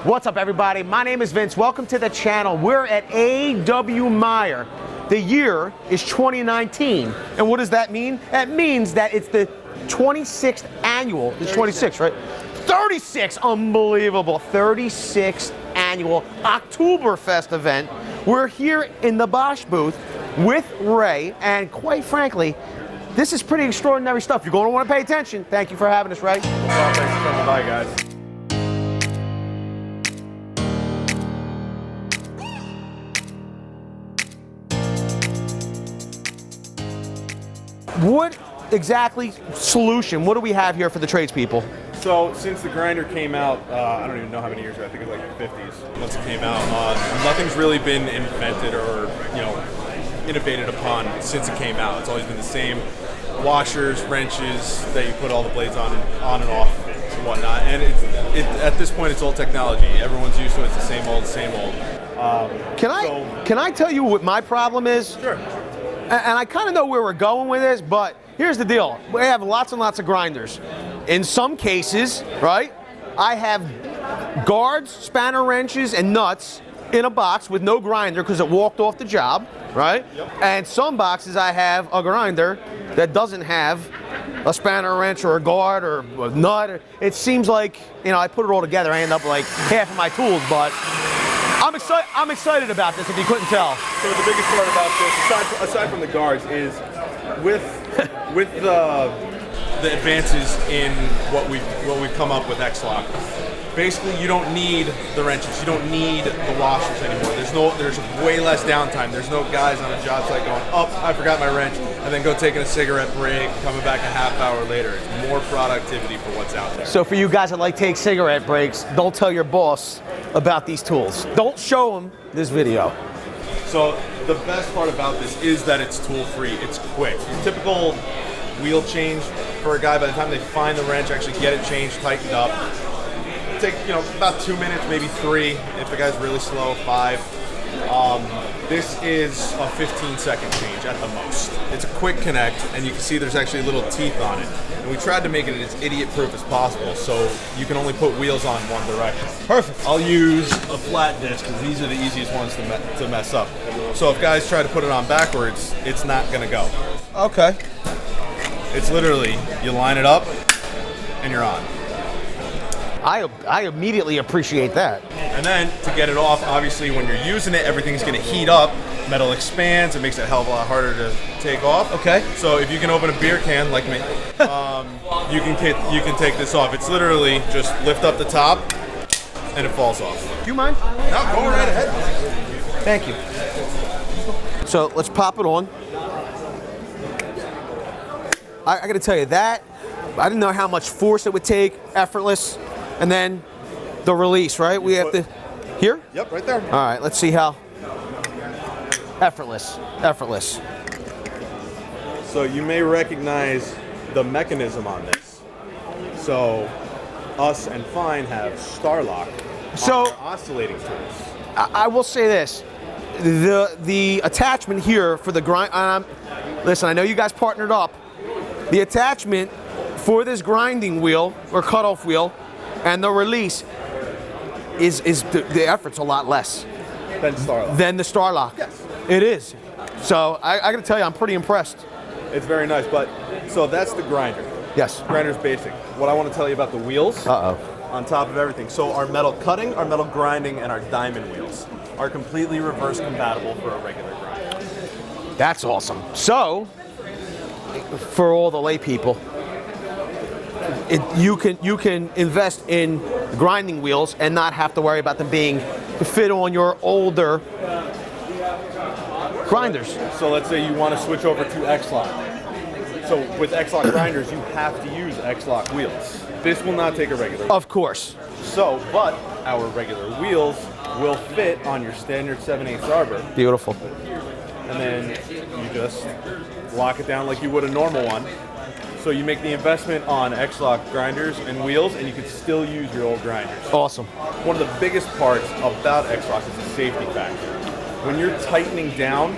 What's up, everybody? My name is Vince. Welcome to the channel. We're at A.W. Meyer. The year is 2019. And what does that mean? That means that it's the 26th annual. It's 26, right? 36, unbelievable. 36th annual Oktoberfest event. We're here in the Bosch booth with Ray, and quite frankly, this is pretty extraordinary stuff. You're going to want to pay attention. Thank you for having us, Ray. Well, thanks for coming by, guys. What exactly solution, what do we have here for the tradespeople? So, since the grinder came out, I don't even know how many years ago, I think it was like the 50s, once it came out, nothing's really been invented or, innovated upon since it came out. It's always been the same washers, wrenches that you put all the blades on and off and whatnot. And at this point, it's old technology. Everyone's used to it. It's the same old, same old. Can I tell you what my problem is? Sure. And I kind of know where we're going with this, but here's the deal. We have lots and lots of grinders. In some cases, right, I have guards, spanner wrenches, and nuts in a box with no grinder because it walked off the job, right? Yep. And some boxes I have a grinder that doesn't have a spanner wrench or a guard or a nut. It seems like, I put it all together, I end up like half of my tools, but I'm excited about this, if you couldn't tell. So the biggest part about this, aside from the guards, is with the advances in what we've come up with X-Lock. Basically, you don't need the wrenches, you don't need the washers anymore. There's way less downtime. There's no guys on a job site going, "Oh, I forgot my wrench," and then go taking a cigarette break, coming back a half hour later. It's more productivity for what's out there. So for you guys that like take cigarette breaks, don't tell your boss about these tools. Don't show them this video. So the best part about this is that it's tool-free. It's quick. Your typical wheel change for a guy, by the time they find the wrench, actually get it changed, tightened up, take about 2 minutes, maybe 3 if the guy's really slow, 5. This is a 15-second change at the most. It's a quick connect, and you can see there's actually little teeth on it. And we tried to make it as idiot-proof as possible, so you can only put wheels on one direction. Perfect. I'll use a flat disc because these are the easiest ones to mess up. So if guys try to put it on backwards, it's not going to go. Okay. It's literally, you line it up, and you're on. I immediately appreciate that. And then to get it off, obviously when you're using it, everything's going to heat up. Metal expands. It makes it a hell of a lot harder to take off. Okay. So if you can open a beer can like me, you can take this off. It's literally just lift up the top, and it falls off. Do you mind? No, go right ahead. Thank you. So let's pop it on. I got to tell you that I didn't know how much force it would take. Effortless. And then the release, right? We have to, here? Yep, right there. All right, let's see how. Effortless. So you may recognize the mechanism on this. So us and Fine have Starlock on our oscillating tools. I will say this. The attachment here for the grind, listen, I know you guys partnered up. The attachment for this grinding wheel or cutoff wheel and the release is the effort's a lot less than the Starlock. Yes. It is. So I got to tell you, I'm pretty impressed. It's very nice, but so that's the grinder. Yes. Grinder's basic. What I want to tell you about the wheels on top of everything. So our metal cutting, our metal grinding, and our diamond wheels are completely reverse compatible for a regular grinder. That's awesome. So for all the lay people, you can invest in grinding wheels and not have to worry about them being to fit on your older grinders. So let's say you want to switch over to X-Lock. So with X-Lock grinders, you have to use X-Lock wheels. This will not take a regular. Of course. So, but our regular wheels will fit on your standard 7/8 arbor. Beautiful. And then you just lock it down like you would a normal one. So you make the investment on X-Lock grinders and wheels, and you can still use your old grinders. Awesome. One of the biggest parts about X-Lock is the safety factor. When you're tightening down,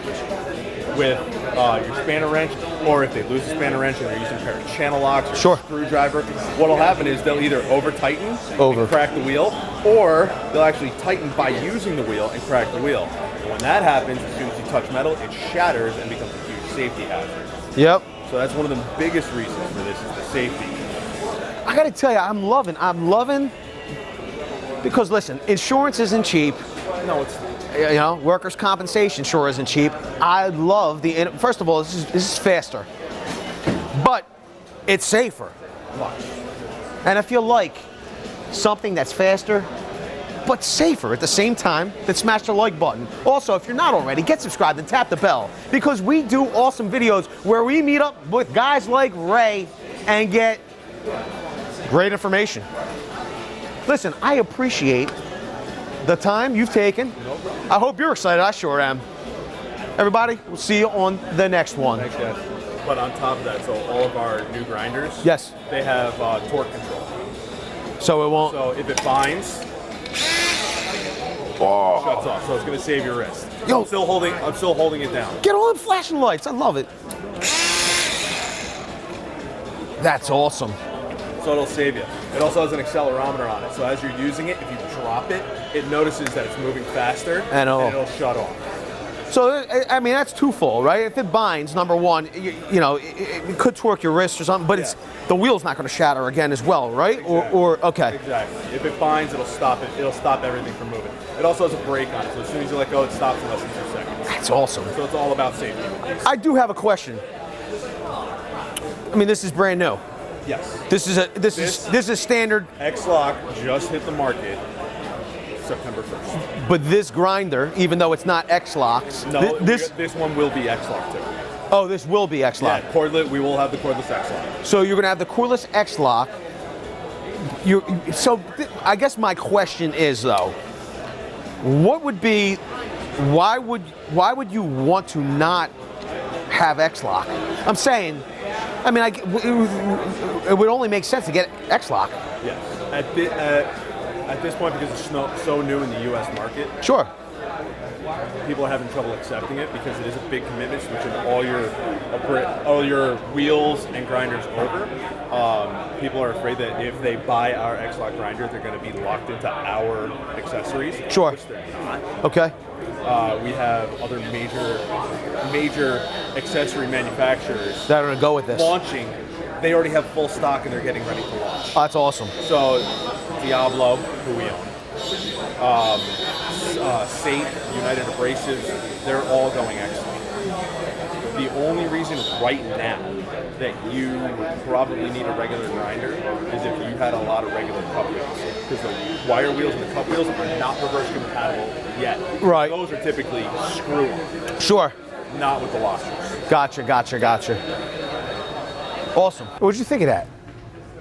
with your spanner wrench, or if they lose a spanner wrench and they're using a pair of channel locks or Sure. a screwdriver, what'll happen is they'll either over-tighten and crack the wheel, or they'll actually tighten by using the wheel and crack the wheel. And when that happens, as soon as you touch metal, it shatters and becomes a huge safety hazard. Yep. So that's one of the biggest reasons for this is the safety. I gotta tell you, I'm loving, because listen, insurance isn't cheap. No, it's You know, workers' compensation sure isn't cheap. I love first of all, this is faster, but it's safer. much. And if you like something that's faster, but safer at the same time, then smash the like button. Also, if you're not already, get subscribed and tap the bell, because we do awesome videos where we meet up with guys like Ray and get great information. Listen, I appreciate the time you've taken. I hope you're excited. I sure am. Everybody, we'll see you on the next one. Thanks, guys. But on top of that, so all of our new grinders, Yes. they have torque control. So it won't. So if it binds, shuts off. So it's going to save your wrist. Yo. I'm still holding it down. Get all them flashing lights. I love it. That's awesome. So it'll save you. It also has an accelerometer on it. So as you're using it, if you drop it, it notices that it's moving faster And it'll shut off. So, I mean, that's twofold, right? If it binds, number one, you know, it could torque your wrist or something, but it's the wheel's not going to shatter again as well, right? Exactly. Okay. Exactly. If it binds, it'll stop it. It'll stop everything from moving. It also has a brake on it, so as soon as you let go, it stops in less than 2 seconds. That's awesome. So it's all about safety. I do have a question. I mean, this is brand new. Yes. This is standard, X-Lock just hit the market September 1st. but this grinder, even though it's not X-Locks, No, this one will be X-Lock too. this will be X-Lock. Yeah, cordless. We will have the cordless X-Lock. So you're going to have the cordless X-Lock. I guess my question is though, why would you want to not have X-Lock? I'm saying, I mean, it would only make sense to get X-Lock. Yes. At this point, because it's so new in the U.S. market, Sure. people are having trouble accepting it because it is a big commitment switching all your wheels and grinders over. People are afraid that if they buy our X-Lock grinder, they're going to be locked into our accessories. Sure. Which they're not. Okay. We have other major accessory manufacturers That are going to go with this. launching. They already have full stock and they're getting ready to launch. Oh, that's awesome. So Diablo, who we own, Sate, United Abrasives, they're all going X-Lock. The only reason right now that you probably need a regular grinder is if you had a lot of regular cup wheels. Because the wire wheels and the cup wheels are not reverse compatible yet. Right. Those are typically screw-on, Sure. not with the washers. Gotcha. Awesome. What'd you think of that?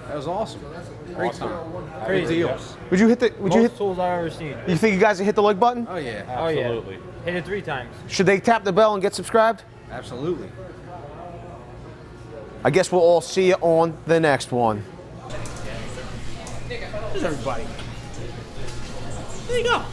That was awesome. Great Awesome. time. Great deals. Would you hit the? Most tools I've ever seen. You think you guys would hit the like button? Oh yeah, Oh yeah. Absolutely. Hit it 3 times. Should they tap the bell and get subscribed? absolutely. I guess we'll all see you on the next one. Here's everybody. There you go.